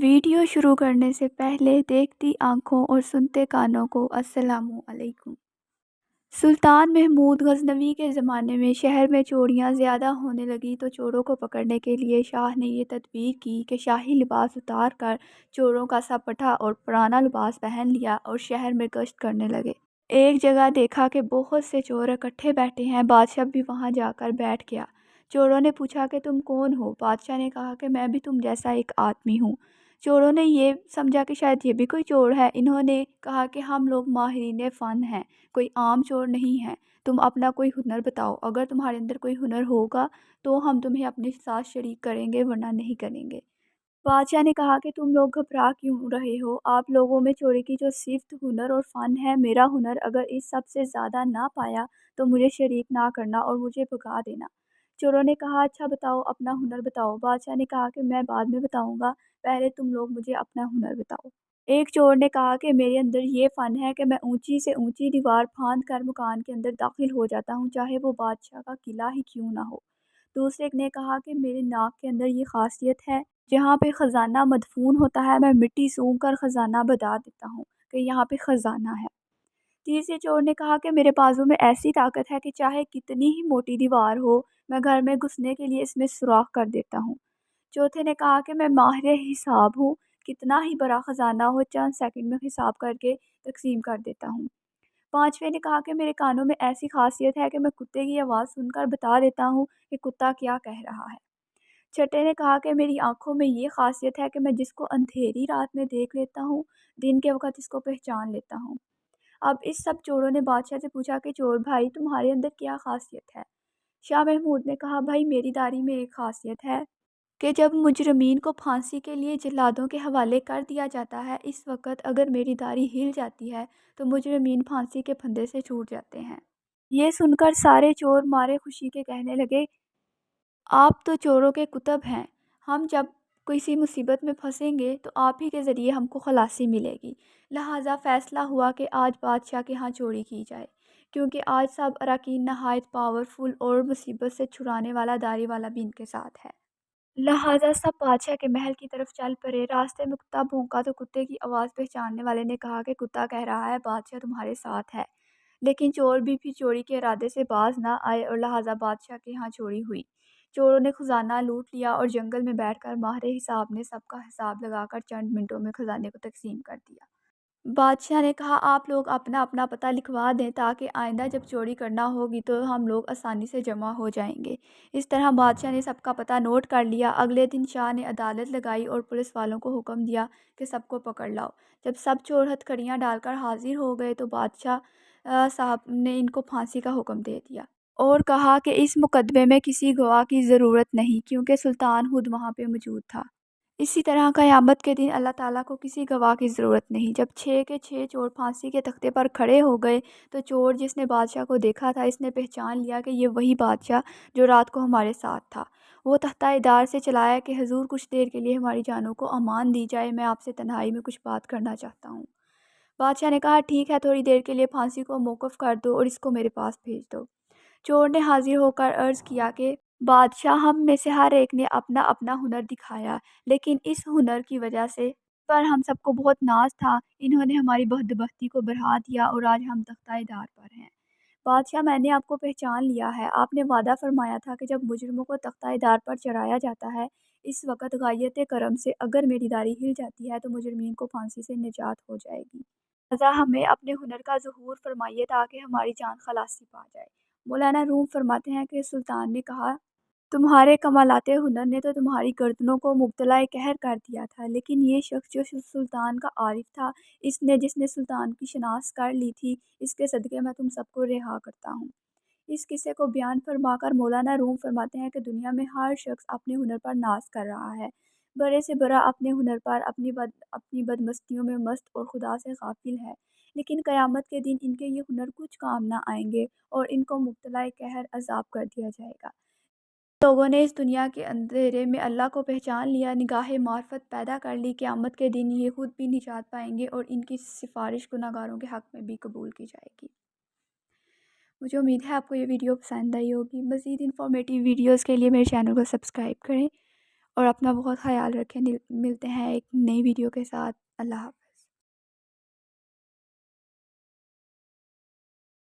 Video شروع کرنے سے پہلے دیکھتی آنکھوں اور سنتے کانوں کو السلام علیکم۔ سلطان محمود غزنوی کے زمانے میں شہر میں چوریاں زیادہ ہونے لگیں تو چوروں کو پکڑنے کے لیے شاہ نے یہ تدبیر کی کہ شاہی لباس اتار کر چوروں کا سا پٹھا اور پرانا لباس پہن لیا اور شہر میں گشت کرنے لگے۔ ایک جگہ دیکھا کہ بہت سے چور اکٹھے بیٹھے ہیں، بادشاہ بھی وہاں جا کر بیٹھ گیا۔ چوروں نے پوچھا کہ تم کون ہو؟ بادشاہ نے کہا کہ میں بھی تم جیسا ایک آدمی ہوں۔ چوروں نے یہ سمجھا کہ شاید یہ بھی کوئی چور ہے۔ انہوں نے کہا کہ ہم لوگ ماہرین فن ہیں، کوئی عام چور نہیں ہیں، تم اپنا کوئی ہنر بتاؤ، اگر تمہارے اندر کوئی ہنر ہوگا تو ہم تمہیں اپنے ساتھ شریک کریں گے ورنہ نہیں کریں گے۔ بادشاہ نے کہا کہ تم لوگ گھبرا کیوں رہے ہو؟ آپ لوگوں میں چوری کی جو صفت ہنر اور فن ہے، میرا ہنر اگر اس سب سے زیادہ نہ پایا تو مجھے شریک نہ کرنا اور مجھے بھگا دینا۔ چوروں نے کہا اچھا بتاؤ، اپنا ہنر بتاؤ۔ بادشاہ نے کہا کہ میں بعد میں بتاؤں گا، پہلے تم لوگ مجھے اپنا ہنر بتاؤ۔ ایک چور نے کہا کہ میرے اندر یہ فن ہے کہ میں اونچی سے اونچی دیوار پھاند کر مکان کے اندر داخل ہو جاتا ہوں، چاہے وہ بادشاہ کا قلعہ ہی کیوں نہ ہو۔ دوسرے نے کہا کہ میرے ناک کے اندر یہ خاصیت ہے، جہاں پہ خزانہ مدفون ہوتا ہے میں مٹی سونگھ کر خزانہ بتا دیتا ہوں کہ یہاں پہ خزانہ ہے۔ تیسرے چور نے کہا کہ میرے بازو میں ایسی طاقت ہے کہ چاہے کتنی ہی موٹی دیوار ہو، میں گھر میں گھسنے کے لیے اس میں سوراخ کر دیتا ہوں۔ چوتھے نے کہا کہ میں ماہر حساب ہوں، کتنا ہی بڑا خزانہ ہو چند سیکنڈ میں حساب کر کے تقسیم کر دیتا ہوں۔ پانچویں نے کہا کہ میرے کانوں میں ایسی خاصیت ہے کہ میں کتے کی آواز سن کر بتا دیتا ہوں کہ کتا کیا کہہ رہا ہے۔ چھٹے نے کہا کہ میری آنکھوں میں یہ خاصیت ہے کہ میں جس کو اندھیری رات میں دیکھ لیتا ہوں، دن کے وقت اس کو پہچان لیتا ہوں۔ اب اس سب چوروں نے بادشاہ سے پوچھا کہ چور بھائی تمہارے اندر کیا خاصیت ہے؟ شاہ محمود نے کہا بھائی میری داڑھی میں ایک خاصیت ہے کہ جب مجرمین کو پھانسی کے لیے جلادوں کے حوالے کر دیا جاتا ہے، اس وقت اگر میری داڑھی ہل جاتی ہے تو مجرمین پھانسی کے پھندے سے چھوٹ جاتے ہیں۔ یہ سن کر سارے چور مارے خوشی کے کہنے لگے آپ تو چوروں کے کتب ہیں، ہم جب کسی مصیبت میں پھنسیں گے تو آپ ہی کے ذریعے ہم کو خلاصی ملے گی۔ لہٰذا فیصلہ ہوا کہ آج بادشاہ کے ہاں چوری کی جائے، کیونکہ آج سب اراکین نہایت پاورفل اور مصیبت سے چھڑانے والا داڑھی والا بھی ان کے ساتھ ہے۔ لہٰذا سب بادشاہ کے محل کی طرف چل پڑے۔ راستے میں کتا بھونکا تو کتے کی آواز پہچاننے والے نے کہا کہ کتا کہہ رہا ہے بادشاہ تمہارے ساتھ ہے، لیکن چور بھی پھر چوری کے ارادے سے باز نہ آئے اور لہٰذا بادشاہ کے ہاں چوری ہوئی۔ چوروں نے خزانہ لوٹ لیا اور جنگل میں بیٹھ کر ماہر حساب نے سب کا حساب لگا کر چند منٹوں میں خزانے کو تقسیم کر دیا۔ بادشاہ نے کہا آپ لوگ اپنا اپنا پتہ لکھوا دیں تاکہ آئندہ جب چوری کرنا ہوگی تو ہم لوگ آسانی سے جمع ہو جائیں گے۔ اس طرح بادشاہ نے سب کا پتہ نوٹ کر لیا۔ اگلے دن شاہ نے عدالت لگائی اور پولیس والوں کو حکم دیا کہ سب کو پکڑ لاؤ۔ جب سب چور ہتھ کڑیاں ڈال کر حاضر ہو گئے تو بادشاہ صاحب نے ان کو پھانسی کا حکم دے دیا اور کہا کہ اس مقدمے میں کسی گواہ کی ضرورت نہیں کیونکہ سلطان خود وہاں پہ موجود تھا۔ اسی طرح قیامت کے دن اللہ تعالیٰ کو کسی گواہ کی ضرورت نہیں۔ جب 6 کے 6 چور پھانسی کے تختے پر کھڑے ہو گئے تو چور جس نے بادشاہ کو دیکھا تھا اس نے پہچان لیا کہ یہ وہی بادشاہ جو رات کو ہمارے ساتھ تھا۔ وہ تختہ ادار سے چلایا کہ حضور کچھ دیر کے لیے ہماری جانوں کو امان دی جائے، میں آپ سے تنہائی میں کچھ بات کرنا چاہتا ہوں۔ بادشاہ نے کہا ٹھیک ہے، تھوڑی دیر کے لیے پھانسی کو موقوف کر دو اور اس کو میرے پاس بھیج دو۔ چور نے حاضر ہو کر عرض کیا کہ بادشاہ ہم میں سے ہر ایک نے اپنا اپنا ہنر دکھایا، لیکن اس ہنر کی وجہ سے پر ہم سب کو بہت ناز تھا، انہوں نے ہماری بدبختی کو بڑھا دیا اور آج ہم تختہ ادار پر ہیں۔ بادشاہ میں نے آپ کو پہچان لیا ہے، آپ نے وعدہ فرمایا تھا کہ جب مجرموں کو تختہ ادار پر چڑھایا جاتا ہے اس وقت غایت کرم سے اگر میری داڑھی ہل جاتی ہے تو مجرمین کو پھانسی سے نجات ہو جائے گی۔ لہٰذا ہمیں اپنے ہنر کا ظہور فرمائیے تاکہ ہماری جان خلاصی پا جائے۔ مولانا روم فرماتے ہیں کہ سلطان نے کہا تمہارے کمالات ہنر نے تو تمہاری گردنوں کو مبتلا قہر کر دیا تھا، لیکن یہ شخص جو سلطان کا عارف تھا جس نے سلطان کی شناخت کر لی تھی، اس کے صدقے میں تم سب کو رہا کرتا ہوں۔ اس قصے کو بیان فرما کر مولانا روم فرماتے ہیں کہ دنیا میں ہر شخص اپنے ہنر پر ناز کر رہا ہے، بڑے سے بڑا اپنے ہنر پر اپنی بدمستیوں میں مست اور خدا سے غافل ہے، لیکن قیامت کے دن ان کے یہ ہنر کچھ کام نہ آئیں گے اور ان کو مبتلا قہر عذاب کر دیا جائے گا۔ لوگوں نے اس دنیا کے اندھیرے میں اللہ کو پہچان لیا، نگاہ معرفت پیدا کر لی، قیامت کے دن یہ خود بھی نجات پائیں گے اور ان کی سفارش گناہگاروں کے حق میں بھی قبول کی جائے گی۔ مجھے امید ہے آپ کو یہ ویڈیو پسند آئی ہوگی۔ مزید انفارمیٹیو ویڈیوز کے لیے میرے چینل کو سبسکرائب کریں اور اپنا بہت خیال رکھیں۔ ملتے ہیں ایک نئی ویڈیو کے ساتھ۔ اللہ حافظ۔